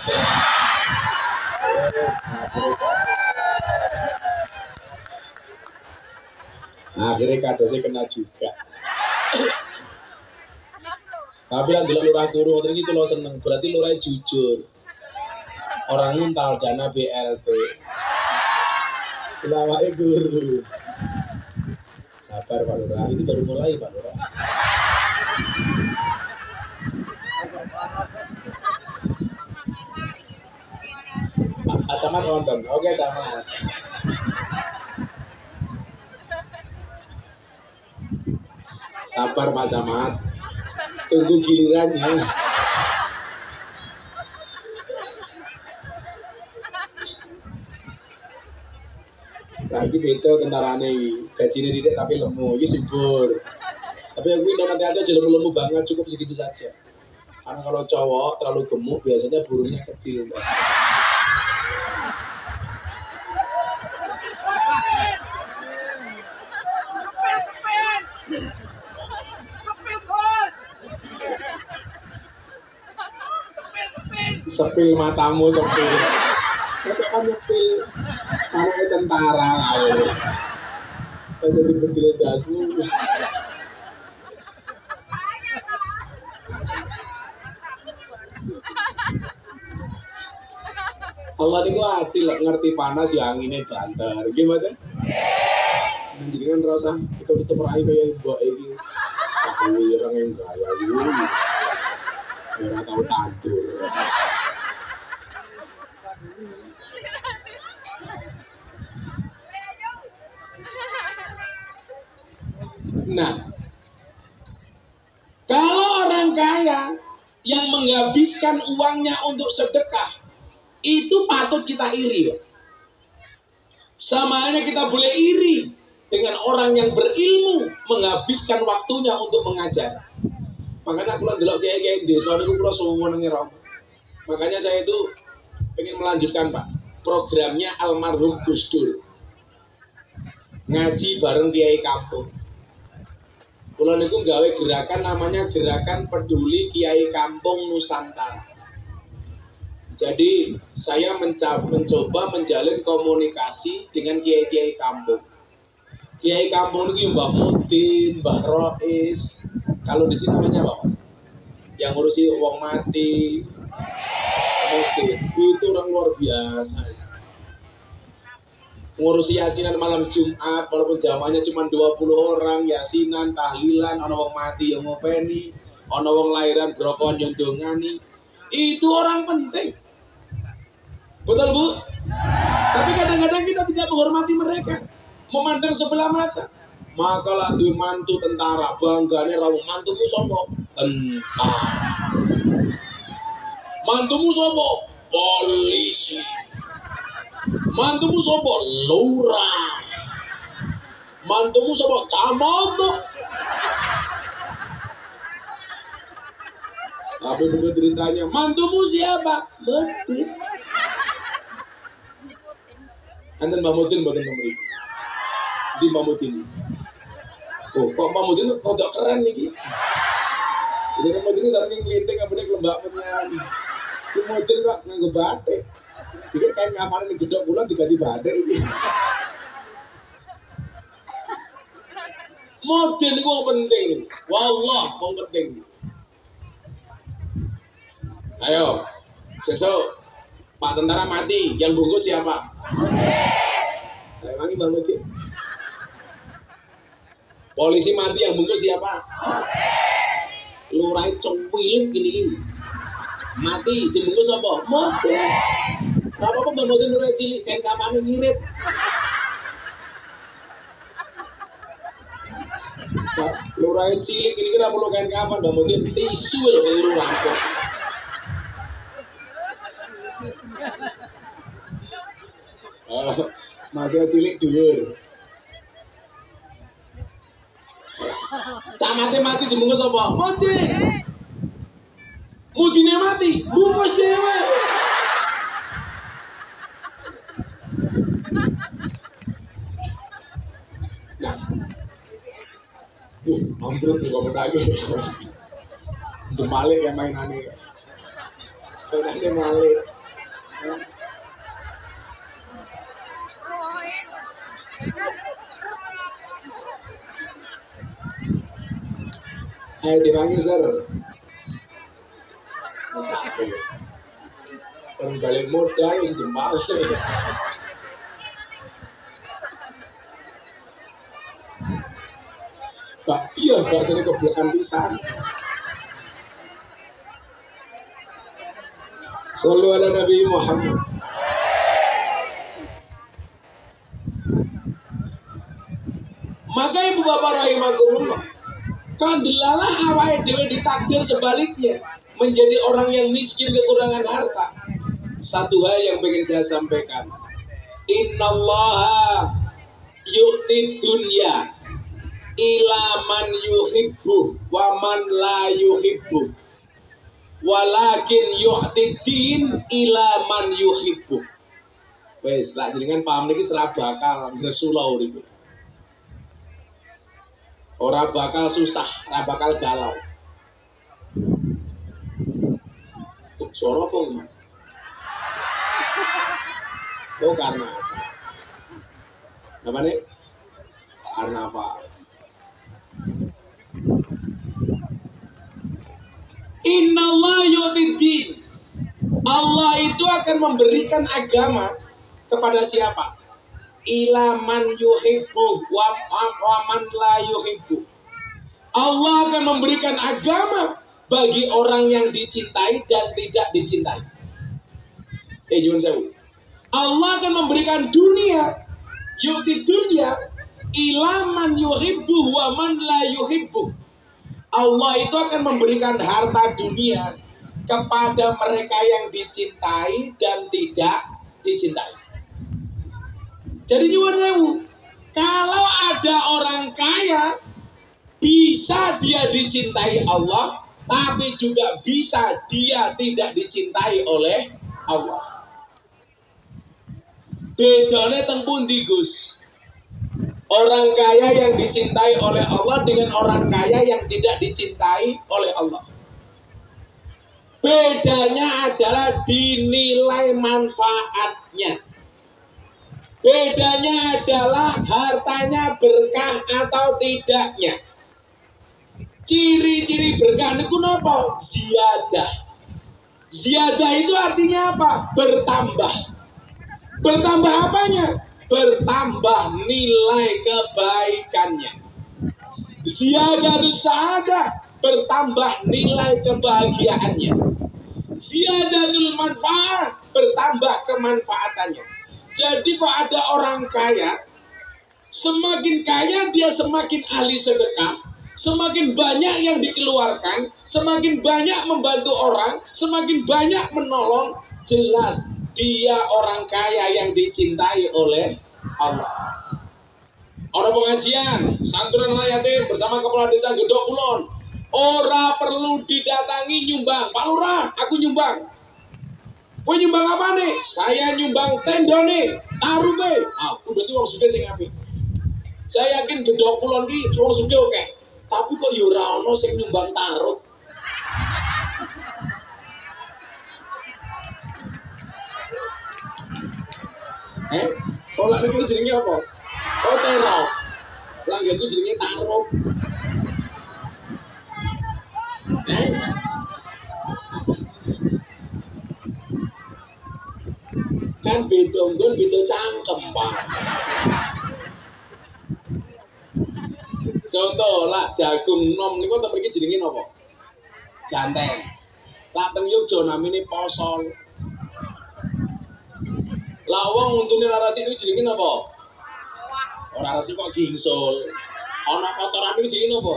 Yes, akhirnya kadosnya kena juga. Tapi lah delok lurah guru ngoten iki kula seneng, berarti lurah jujur. Orang nguntal dana BLT. Kula wae guru. Sabar Pak Lurah, ini baru mulai Pak Lurah. Pak Camat nonton, oke Camat. Sabar Pak Camat. Tunggu gilirannya. Lagi beda tentarane iki. Gajine didik tapi lemu, iki subur. Tapi aku ini nanti aja jadi lemu banget, cukup segitu saja. Karena kalau cowok terlalu gemuk biasanya burungnya kecil. Mbak. Sepil matamu sepil. Masa kan nyepil anaknya tentara lah. Masa dibedil dasu. Allah niku adil ngerti panas ya anginnya banter. Gimana? Jadi kan rasa itu meraih kayak mbak ini. Cakwi orang yang gaya itu. Ya ora tau tandur. Nah, kalau orang kaya yang menghabiskan uangnya untuk sedekah, itu patut kita iri. Sama halnya kita boleh iri dengan orang yang berilmu menghabiskan waktunya untuk mengajar. Makanya aku ndelok kiai-kiai desa niku kula suwun ngira. Makanya saya itu pengen melanjutkan Pak programnya almarhum Gus Dur. Ngaji bareng kiai kampung. Kula niku gawe gerakan namanya Gerakan Peduli Kiai Kampung Nusantara. Jadi saya mencoba menjalin komunikasi dengan kiai-kiai kampung. Kiai kampung itu Mbah Mudin, Mbah Rois. Kalau di sini namanya apa? Yang ngurusi wong mati. Mudin. Itu orang luar biasa. Ngurusi yasinan malam Jumat, walaupun jamaahnya cuma 20 orang, yasinan, tahlilan, ana wong mati yang ngopeni, ana wong lahiran brokon yang dongani. Itu orang penting. Betul Bu? Tapi kadang-kadang kita tidak menghormati mereka, memandang sebelah mata. Makalah duwe mantu tentara, banggane ra mantumu sapa? Tentara. Mantumu sapa? Polisi. Mantumu sapa? Lurah. Mantumu sapa? Camat. Tapi begitu ceritanya, mantumu siapa? Mudin. Anten Mbak Mudin mboten nomor iki. Di Mbak Mudin. Oh, kok Mbak Mudin rada keren niki. Jadi Mbak Mudin saking klinting ambune lembak menyan. Ki Mudin kok nganggo batik. Pikir kain kafan ini gedok kula diganti batik iki. Mudin niku penting. Wallah, wong penting. Ayo, sesuk Pak tentara mati, yang bungkus siapa? Saya mangi Bang Mudin. Polisi mati, yang bungkus siapa? Lurah cowil gini. Mati, si bungkus apa? Mudin. Berapa Bang Mudin lurah cilik, kain kafan ngirit. Lurah cilik ini kira perlu kain kafan, Bang Mudin tisu lho keliru rampok. Masih cilik dhuwur. Camate mati sembungkus apa? Mati. Mudine mati, bungkus dhewe. Nah. Ambruk nih kok mesake. Jemale ya mainane. Mainane male. Ayo dipanggil sir. Masa apa ya? Orang balik modal yang jempal. Kak, iya gak sini kebelakan pisan. Shallu ala Nabi Muhammad. Maka ibu bapak rahimakumullah, kandelalah awake dhewe ditakdir sebaliknya menjadi orang yang miskin kekurangan harta. Satu hal yang pengen saya sampaikan, innallaha yu'ti dunya ila man yuhibbu wa man la yuhibbu walakin yu'ti din ila man yuhibbu. Wes lak jenengan paham niki serah bakal ngresula urip. Ora bakal susah, ora bakal galau. Suara apa ini? Oh karena apa nih? Karnaval. Innallah yu'tiddin. Allah itu akan memberikan agama kepada siapa? Ila man yuhibbu wa man la yuhibbu. Allah akan memberikan agama bagi orang yang dicintai dan tidak dicintai. Nyuwun sewu. Allah akan memberikan dunia, yu'ti dunya ila man yuhibbu wa man la yuhibbu. Allah itu akan memberikan harta dunia kepada mereka yang dicintai dan tidak dicintai. Jadi nyuwun sewu, kalau ada orang kaya bisa dia dicintai Allah, tapi juga bisa dia tidak dicintai oleh Allah. Bedanya teng pundi Gus? Orang kaya yang dicintai oleh Allah dengan orang kaya yang tidak dicintai oleh Allah. Bedanya adalah dinilai manfaatnya. Bedanya adalah hartanya berkah atau tidaknya. Ciri-ciri berkah niku napa? Ziyadah. Ziyadah itu artinya apa? Bertambah. Bertambah apanya? Bertambah nilai kebaikannya. Ziyadatus sa'adah, bertambah nilai kebahagiaannya. Ziyadatul manfaah, bertambah kemanfaatannya. Jadi kok ada orang kaya, semakin kaya dia semakin ahli sedekah, semakin banyak yang dikeluarkan, semakin banyak membantu orang, semakin banyak menolong, jelas dia orang kaya yang dicintai oleh Allah. Orang pengajian, santunan anak yatim bersama kepala desa Gedok Kulon. Ora perlu didatangi nyumbang. Pak Lurah, aku nyumbang. Kowe nyumbang apa nih? Saya nyumbang tenda nih. Taruh be. Aku berarti wong sugih sing apik. Saya yakin Gedok Kulon ki wong sugih oke. Tapi kok yo ora ono sing nyumbang taruh. Olah niku jenenge apa? Oh terong. Langganku jenenge taruh. Kan beda nggon beda cangkem, Pak. Contoh lah jagung nom niku ten mriki jenenge napa? Janteng. Lah teng Yogyakarta namine posol. Lah wong untune larasi niku jenenge napa? Ora rasi kok gingsul. Ana kotoran niku jenenge napa?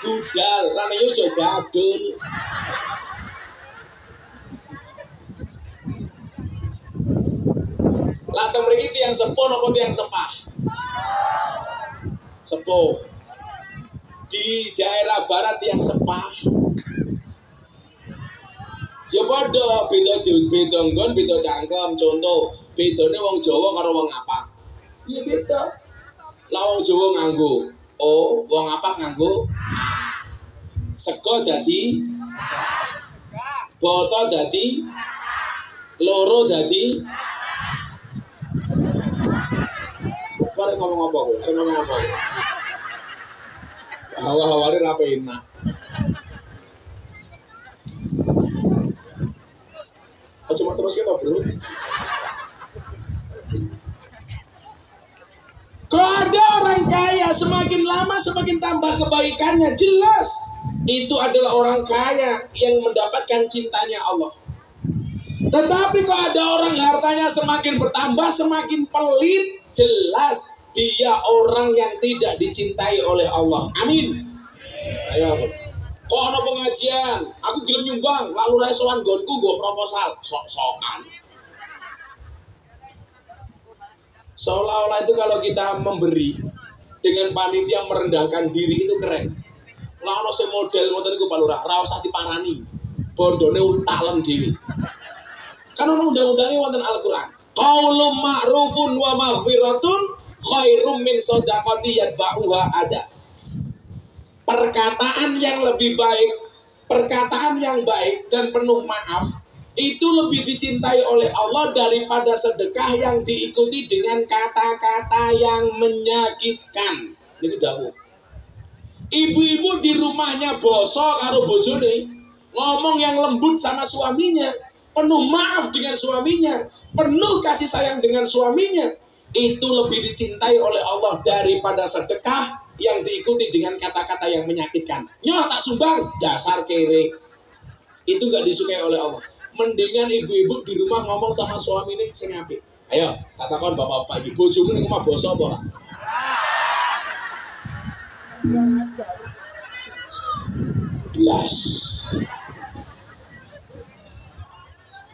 Gudal. Lah yo aja gadul. Lah teng mriki tiyang sepuh napa tiyang sepah? Sepuh. Di daerah barat tiyang sepah. Ya padha beda nggon beda cangkem. Contoh, bedane wong Jawa karo wong apa? Ya beda. Lah wong Jawa nganggo O, wong apa nganggo A. Sego dadi boto dadi loro dadi. Arep ngomong apa kowe? Arep ngomong apa? Hawa-haware ra enak. Cuma terus kita bro. Kalau ada orang kaya semakin lama semakin tambah kebaikannya, jelas itu adalah orang kaya yang mendapatkan cintanya Allah. Tetapi kalau ada orang hartanya semakin bertambah semakin pelit, jelas dia orang yang tidak dicintai oleh Allah. Amin. Ayo. Kok ana pengajian, aku gelem nyumbang, lalu ra sowan nggonku nggo proposal, sok-sokan. Seolah-olah itu kalau kita memberi dengan panitia merendahkan diri itu keren. Lah ana sing model ngoten niku Pak Lurah, ra usah diparani. Bondone untalen dhewe. Kan ana undang-undange wonten Al-Qur'an. Qaulun ma'rufun wa maghfiratun khairum min shadaqati yatba'uha ada. Perkataan yang lebih baik, perkataan yang baik dan penuh maaf itu lebih dicintai oleh Allah daripada sedekah yang diikuti dengan kata-kata yang menyakitkan. Ini dawuh. Ibu-ibu di rumahnya bosok karo bojone, ngomong yang lembut sama suaminya, penuh maaf dengan suaminya, penuh kasih sayang dengan suaminya, itu lebih dicintai oleh Allah daripada sedekah yang diikuti dengan kata-kata yang menyakitkan. Nyoh tak sumbang, dasar kere. Itu gak disukai oleh Allah. Mendingan ibu-ibu di rumah ngomong sama suami ini sing apik. Ayo, katakan bapak-bapak iki, bojomu ning omah basa apa ora? Blas.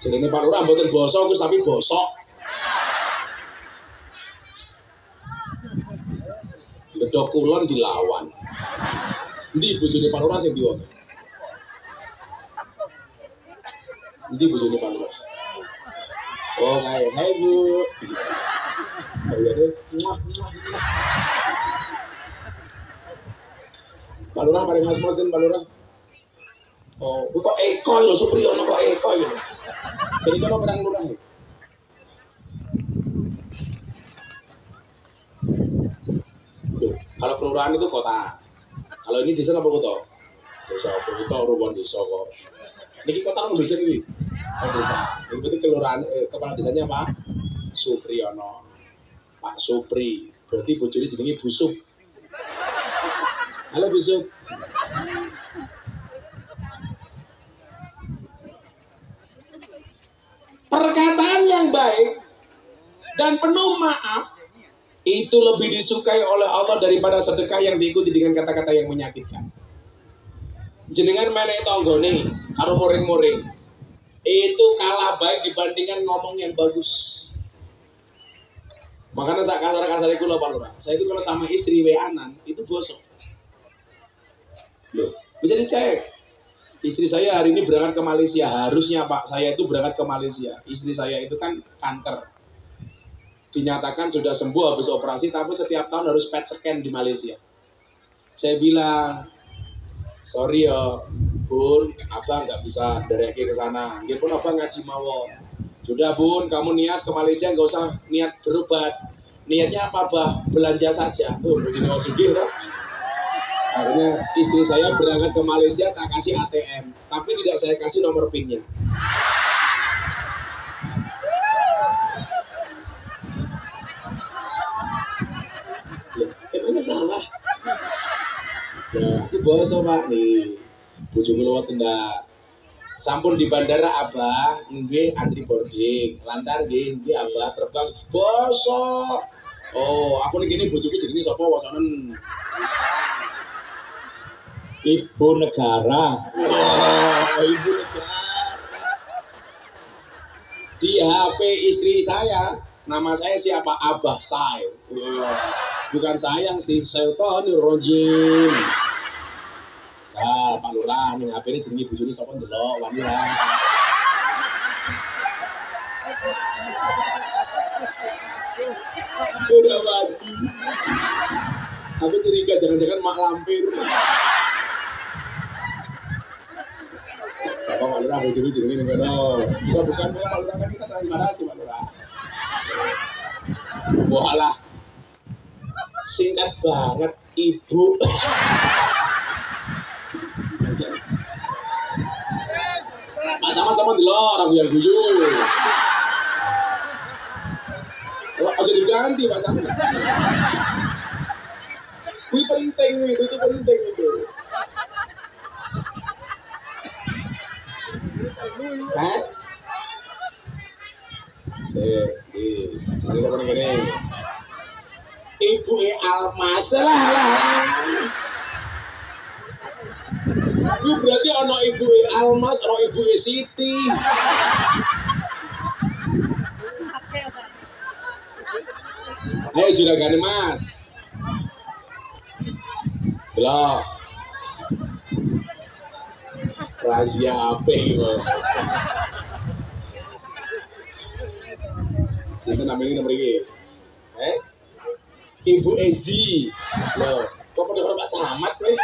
Jenenge Pak Lurah mboten basa Gus tapi bosok. Gedok Kulon dilawan. Ndi bojone Pak Lurah sing diwon? Nanti bojone Pak Lurah. Oh kayak, hai Bu. Kayaknya, Pak Lurah paling mas-mas dan Pak Lurah. Oh, kok Eko lo Supriyono kok Eko ya. Jadi kalau perang lurah ya. Kalau kelurahan itu kota. Kalau ini desa apa kota? Desa, kota ruang desa kok. Niki kota apa desa ini? Oh desa. Ini berarti kelurahan kepala desanya Pak Supriyono. Pak Supri. Berarti bojone jenenge Busuk. Halo Busuk. Perkataan yang baik dan penuh maaf itu lebih disukai oleh Allah daripada sedekah yang diikuti dengan kata-kata yang menyakitkan. Jenengan menek tonggone karo muring-muring itu kalah baik dibandingkan ngomong yang bagus. Makanya saya kasar-kasar kula Pak Lurah. Saya itu kalau sama istri weanan itu gosok. Loh, bisa dicek. Istri saya hari ini berangkat ke Malaysia. Harusnya Pak saya itu berangkat ke Malaysia. Istri saya itu kan kanker. Dinyatakan sudah sembuh habis operasi, tapi setiap tahun harus PET scan di Malaysia. Saya bilang, sorry ya, Bun, Abang nggak bisa dereki ke sana. Dia pun Abang ngaji mawon. Sudah Bun, kamu niat ke Malaysia nggak usah niat berobat. Niatnya apa Bah? Belanja saja. Bun, begini sugih loh. Akhirnya istri saya berangkat ke Malaysia tak kasih ATM, tapi tidak saya kasih nomor PIN-nya. Emangnya salah? Ya, aku boso Pak nih. Bojo kula tendak. Sampun di bandara Abah, nggih antri boarding, lancar nggih Abah terbang. Boso. Oh, aku ning kene bojoku jenenge sapa wacanen? Ibu negara. Oh, ibu negara. Di HP istri saya, nama saya siapa? Abah Say. Bukan sayang sih, Syaitonir Rajim. Pak Lurah, ning HP ini jenenge bojone sapa ndelok wani lah. Udah mati. Aku curiga jangan-jangan mak lampir. Siapa Pak Lurah, bojone jenenge ngono. Kita bukan Pak Lurah, kan kita transparansi Pak Lurah. Walah. Singkat banget Ibu. Macam-macam delok orang yang guyu. Aja diganti Pak Sam. Itu penting itu penting itu. Hah? Jadi apa nih? Ibu Almas lah. Itu berarti ono Ibu Almas, ono Ibu Siti. Ayo juragane Mas. Belok. Rahasia apa ini? Sinten namanya nomor ini? Ibu Ezi. Loh, kok pada Pak Camat weh?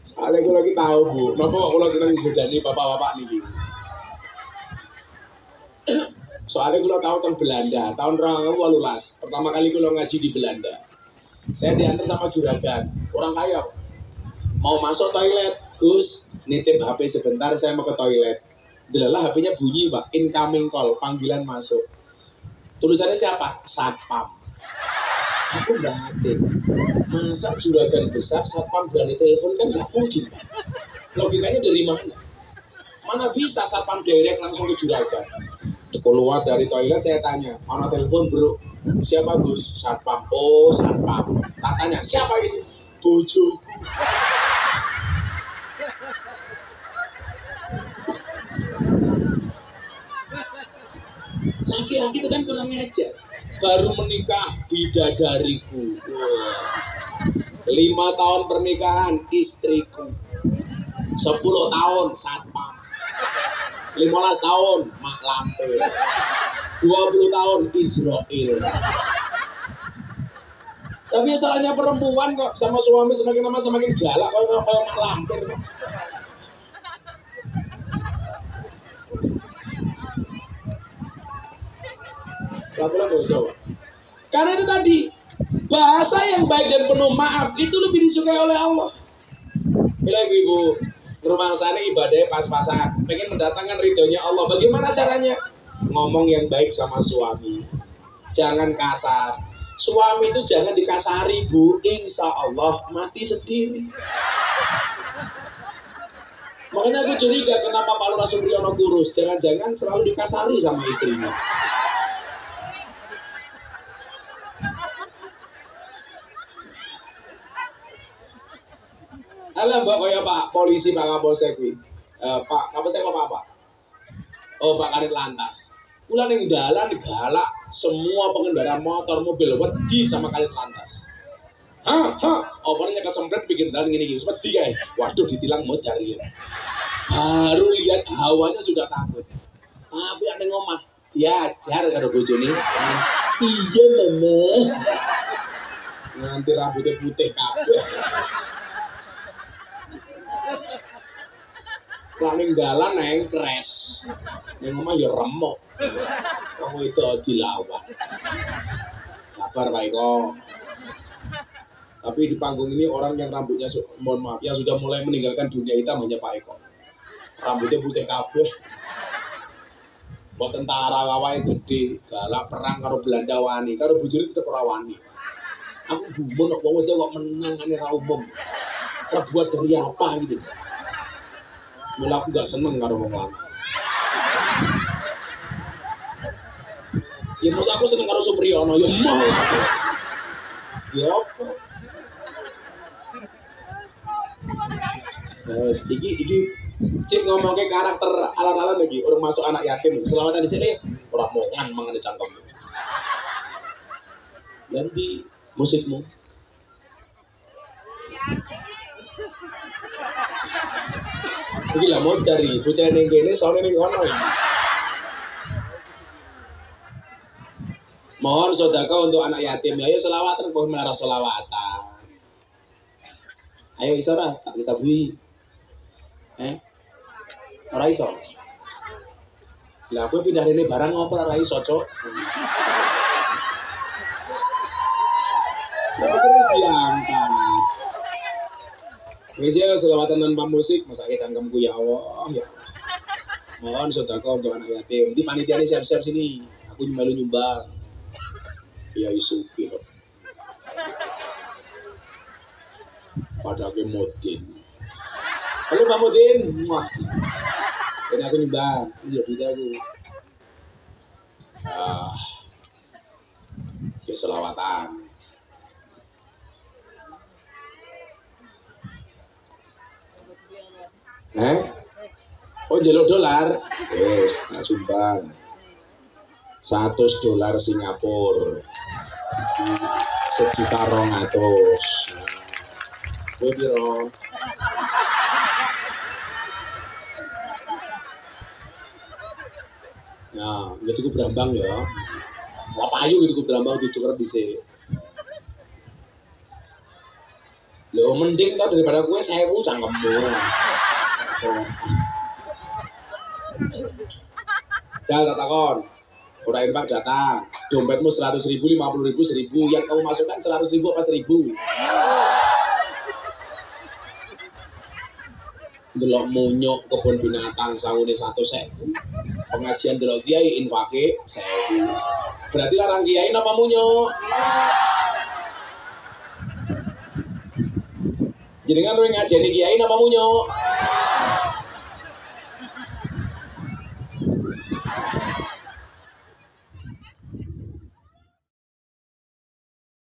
Soalnya aku lagi tahu Bu, kenapa aku seneng bedani bapak-bapak nih. Soalnya aku tahu tentang Belanda, tahun 2018. Pertama kali aku ngaji di Belanda. Saya diantar sama juragan, orang kaya. Mau masuk toilet, Gus, nitip HP sebentar, saya mau ke toilet. Delalah HP-nya bunyi Pak, incoming call, panggilan masuk. Tulisannya siapa? Satpam. Aku batin. Masa juragan besar satpam berani telepon, kan nggak mungkin Pak. Logikanya dari mana? Mana bisa satpam direct langsung ke juragan? Keluar dari toilet saya tanya, mana telepon bro? Siapa Gus? Satpam. Oh satpam. Tak tanya, siapa itu? Bojoku. Laki-laki itu kan kurang ajar. Baru menikah bidadariku. 5 tahun pernikahan istriku. 10 tahun satpam, 15 tahun mak lampir, 20 tahun Israel. Tapi salahnya perempuan kok sama suami semakin lama semakin galak kalau mak lampir. Lagu-lagu Jawa. Karena itu tadi bahasa yang baik dan penuh maaf itu lebih disukai oleh Allah. Bila ibu rumah sana ibadahnya pas-pasan, pengen mendatangkan ridhonya Allah. Bagaimana caranya? Ngomong yang baik sama suami, jangan kasar. Suami itu jangan dikasari, Bu. Insya Allah mati sendiri. Makanya aku curiga kenapa Pak Lurah Supriyono kurus. Jangan-jangan selalu dikasari sama istrinya. Alah mbak kaya Pak polisi Pak Kapolsek kuwi. Pak Kapolsek apa? Oh Pak Kanit Lantas. Kula ning dalan galak semua pengendara motor mobil wedi sama Kanit Lantas. Opone nyekel sempret bikin dalan ngene iki. Wedi kae. Waduh ditilang modar ya. Baru lihat hawanya sudah takut. Tapi ada ngomah diajar karo bojone. Iya mama. Nganti rambutnya putih kabeh. Paling dalan neng crash, neng omah ya remuk, kamu itu dilawan. Sabar Pak Eko. Tapi di panggung ini orang yang rambutnya, mohon maaf, yang sudah mulai meninggalkan dunia hitam hanya Pak Eko. Rambutnya putih kabeh. Buat tentara wawahe gede, galak perang karo Belanda wani, karo bojone tetep ora wani. Aku gumun kok wong itu kok menangane ra umum. Terbuat dari apa gitu. Mula aku gak seneng karo wong lanang. Ya masa aku seneng karo Supriyono, ya mau aku. Ya apa? Yes, iki cik ngomongke karakter ala-ala lagi, orang masuk anak yatim. Selamatan di sini ora mongan mangane cangkem. Ganti musikmu. Iki lah mau cari bocah ning kene sore ning kono. Mohon sedekah untuk anak yatim. Ayo selawatan kok menara selawatan. Ayo iso ra tak ditabuhi. Ora iso. Lah aku pindah rene barang ngopo ora iso, Cuk. Tapi terus diangkat. Wis ya selawatan tanpa musik, masake cangkemku ya Allah, ya. Mohon sedekah untuk anak yatim. Nanti panitiane siap-siap sini. Aku melu nyumbang. Kiai Sugih. Padake Mudin. Halo Pak Mudin. Wah. Ini aku nyumbang. Ini duit aku. Ya selawatan. Oh njaluk dolar. Wis, tak sumbang. $100 Singapura. $1.200.000. Kowe piro? Nah, gitu ku berambang ya. Lah payu gitu ku berambang dituker dhisik. Lho mending ta daripada kowe 1000 cangkemmu. Jangan tak takon. Udah infak datang. Dompetmu 100.000, 50.000, 1.000. Yang kamu masukkan 100.000 apa 1.000? Delok munyuk kebun binatang sawune 100.000. Pengajian delok kiai infake 1.000. Berarti larang kiai napa munyuk? Jenengan luwih ngajeni kiai napa munyuk?